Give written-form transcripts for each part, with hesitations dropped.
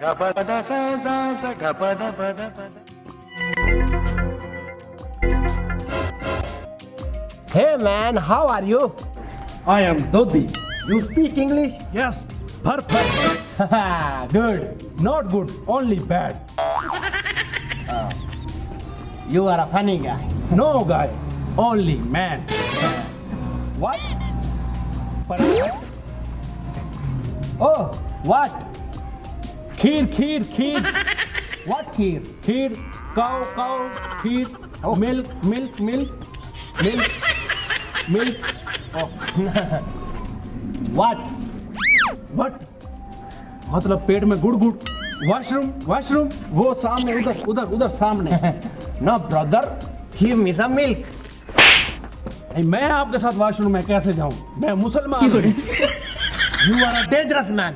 Hey man, how are you? I am Dodh. You speak English? Yes, perfect. Good. Not good, only bad. You are a funny guy. No guy, only man. What? Perfect. Oh, what? Kheer. What kheer? Kheer, cow, kheer, Oh. milk. Oh. What? What? मतलब पेट में गुड़ washroom वो सामने उधर सामने. No, brother. Give me some milk. नहीं, मैं आपके साथ वॉशरूम में कैसे जाऊं? मैं मुसलमान हूं. You are a dangerous man.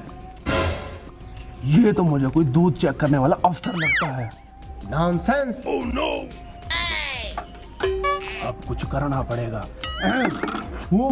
ये तो मुझे कोई दूध चेक करने वाला अफसर लगता है. Nonsense. Oh no! अब कुछ करना पड़ेगा. हु